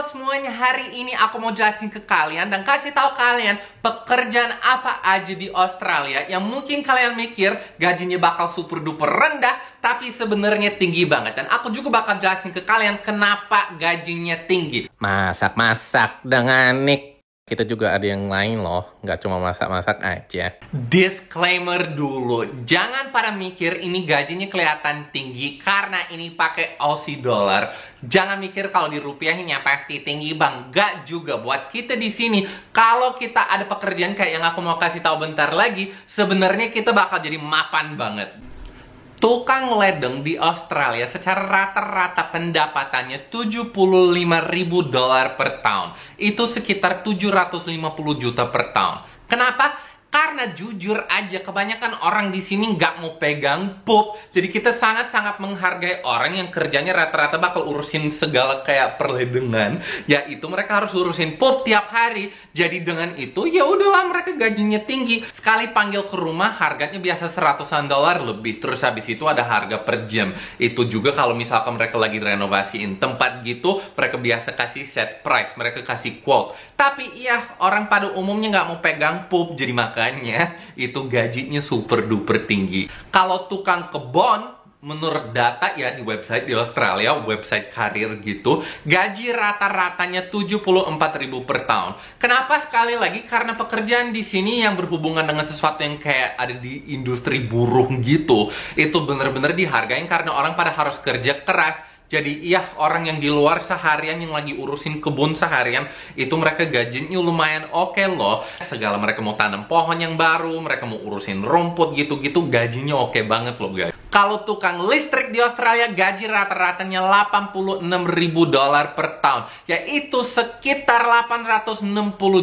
semuanya, hari ini aku mau jelasin ke kalian dan kasih tahu kalian pekerjaan apa aja di Australia yang mungkin kalian mikir gajinya bakal super duper rendah, tapi sebenarnya tinggi banget. Dan aku juga bakal jelasin ke kalian kenapa gajinya tinggi. Masak-masak dengan Nick. Kita juga ada yang lain loh, nggak cuma masak-masak aja. Disclaimer dulu, jangan pada mikir ini gajinya kelihatan tinggi karena ini pakai Aussie dollar. Jangan mikir kalau dirupiahinnya pasti tinggi bang, nggak juga. Buat kita di sini, kalau kita ada pekerjaan kayak yang aku mau kasih tahu bentar lagi, sebenarnya kita bakal jadi mapan banget. Tukang ledeng di Australia secara rata-rata pendapatannya $75.000 per tahun. Itu sekitar 750 juta per tahun. Kenapa? Karena jujur aja kebanyakan orang di sini nggak mau pegang pup. Jadi kita sangat-sangat menghargai orang yang kerjanya rata-rata bakal urusin segala kayak perledengan. Yaitu mereka harus urusin pup tiap hari. Jadi dengan itu ya udahlah mereka gajinya tinggi. Sekali panggil ke rumah harganya biasa $100 lebih. Terus habis itu ada harga per jam. Itu juga kalau misalkan mereka lagi renovasiin tempat gitu, mereka biasa kasih set price, mereka kasih quote. Tapi ya orang pada umumnya nggak mau pegang pup, jadi makanya itu gajinya super duper tinggi. Kalau tukang kebon, menurut data ya di website di Australia, website karir gitu, gaji rata-ratanya 74.000 per tahun. Kenapa? Sekali lagi karena pekerjaan di sini yang berhubungan dengan sesuatu yang kayak ada di industri buruh gitu, itu bener-bener dihargain karena orang pada harus kerja keras. Jadi iya, orang yang di luar seharian yang lagi urusin kebun seharian, itu mereka gajinya lumayan oke loh. Segala mereka mau tanam pohon yang baru, mereka mau urusin rumput gitu-gitu, gajinya oke banget loh guys. Kalau tukang listrik di Australia, gaji rata-ratanya $86.000 per tahun. Yaitu sekitar 860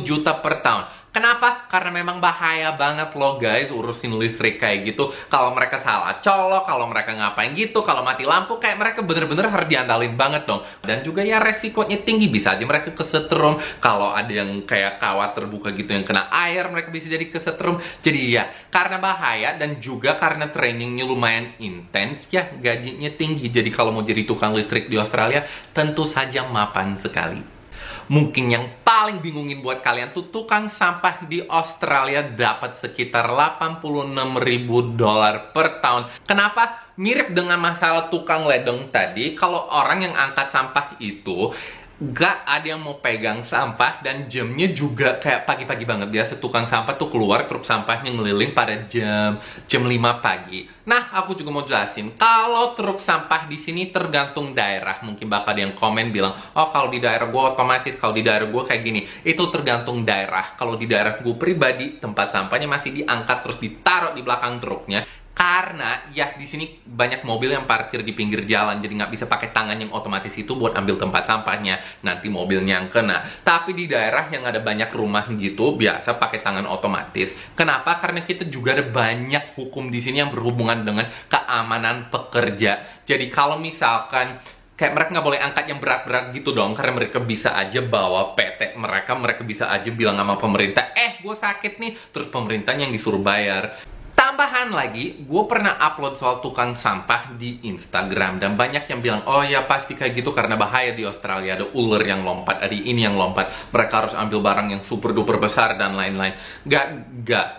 juta per tahun. Kenapa? Karena memang bahaya banget loh guys urusin listrik kayak gitu. Kalau mereka salah colok, kalau mereka ngapain gitu, kalau mati lampu, kayak mereka bener-bener harus diandalin banget dong. Dan juga ya resikonya tinggi, bisa aja mereka kesetrum. Kalau ada yang kayak kawat terbuka gitu yang kena air, mereka bisa jadi kesetrum. Jadi ya, karena bahaya dan juga karena trainingnya lumayan intens, ya gajinya tinggi. Jadi kalau mau jadi tukang listrik di Australia, tentu saja mapan sekali. Mungkin yang paling bingungin buat kalian tuh tukang sampah di Australia dapat sekitar $86.000 per tahun. Kenapa? Mirip dengan masalah tukang ledeng tadi. Kalau orang yang angkat sampah itu gak ada yang mau pegang sampah dan jamnya juga kayak pagi-pagi banget. Biasa tukang sampah tuh keluar, truk sampahnya ngeliling pada jam 5 pagi. Nah, aku juga mau jelasin, kalau truk sampah di sini tergantung daerah. Mungkin bakal ada yang komen bilang, oh kalau di daerah gue otomatis, kalau di daerah gue kayak gini. Itu tergantung daerah. Kalau di daerah gue pribadi, tempat sampahnya masih diangkat terus ditaruh di belakang truknya. Karena ya di sini banyak mobil yang parkir di pinggir jalan, jadi nggak bisa pakai tangan yang otomatis itu buat ambil tempat sampahnya. Nanti mobilnya yang kena. Tapi di daerah yang ada banyak rumah gitu, biasa pakai tangan otomatis. Kenapa? Karena kita juga ada banyak hukum di sini yang berhubungan dengan keamanan pekerja. Jadi kalau misalkan kayak mereka nggak boleh angkat yang berat-berat gitu dong, karena mereka bisa aja bawa PT mereka bisa aja bilang sama pemerintah, gue sakit nih, terus pemerintahnya yang disuruh bayar. Tambahan lagi, gue pernah upload soal tukang sampah di Instagram dan banyak yang bilang, oh ya pasti kayak gitu karena bahaya di Australia, ada ular yang lompat, ada ini yang lompat, mereka harus ambil barang yang super duper besar dan lain-lain. Gak,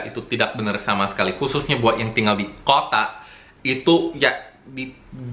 itu tidak benar sama sekali. Khususnya buat yang tinggal di kota, itu ya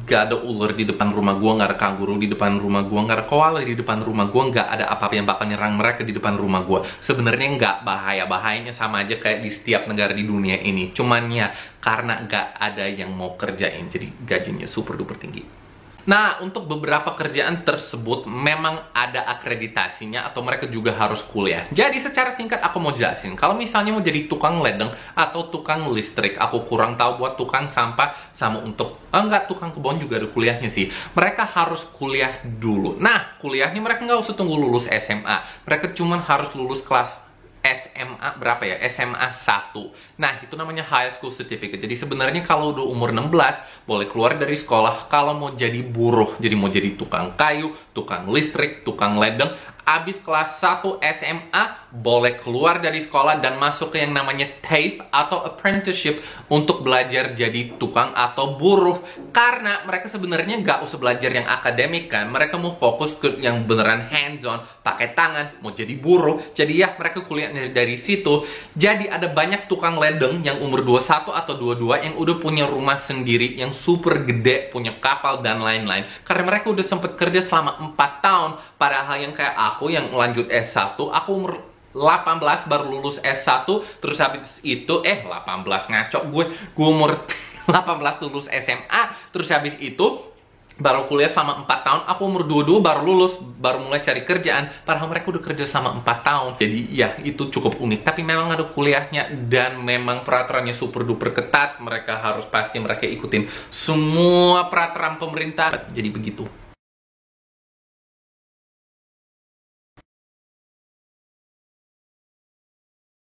gak ada ular di depan rumah gue, gak ada kanguru di depan rumah gue, gak ada koala di depan rumah gue, gak ada apa-apa yang bakal nyerang mereka di depan rumah gue. Sebenarnya gak bahayanya sama aja kayak di setiap negara di dunia ini. Cuman ya karena gak ada yang mau kerjain, jadi gajinya super duper tinggi. Nah, untuk beberapa kerjaan tersebut memang ada akreditasinya atau mereka juga harus kuliah. Jadi secara singkat aku mau jelasin. Kalau misalnya mau jadi tukang ledeng atau tukang listrik, aku kurang tahu buat tukang sampah sama untuk tukang kebun juga ada kuliahnya sih. Mereka harus kuliah dulu. Nah, kuliahnya mereka nggak usah tunggu lulus SMA. Mereka cuma harus lulus kelas SMA berapa ya? SMA 1. Nah, itu namanya High School Certificate. Jadi sebenarnya kalau udah umur 16, boleh keluar dari sekolah kalau mau jadi buruh. Jadi mau jadi tukang kayu, tukang listrik, tukang ledeng, Abis kelas 1 SMA, boleh keluar dari sekolah dan masuk ke yang namanya TAFE atau apprenticeship untuk belajar jadi tukang atau buruh. Karena mereka sebenarnya nggak usah belajar yang akademik kan, mereka mau fokus ke yang beneran hands-on, pakai tangan, mau jadi buruh. Jadi ya mereka kuliah dari situ. Jadi ada banyak tukang ledeng yang umur 21 atau 22 yang udah punya rumah sendiri, yang super gede, punya kapal dan lain-lain. Karena mereka udah sempet kerja selama 4 tahun. Padahal yang kayak aku yang lanjut S1, aku umur 18 baru lulus S1, terus habis itu 18 ngaco gue umur 18 lulus SMA, terus habis itu baru kuliah selama 4 tahun. Aku umur 22 baru lulus, baru mulai cari kerjaan, padahal mereka udah kerja selama 4 tahun. Jadi ya itu cukup unik, tapi memang ada kuliahnya dan memang peraturannya super duper ketat. Mereka harus pasti mereka ikutin semua peraturan pemerintah. Jadi begitu.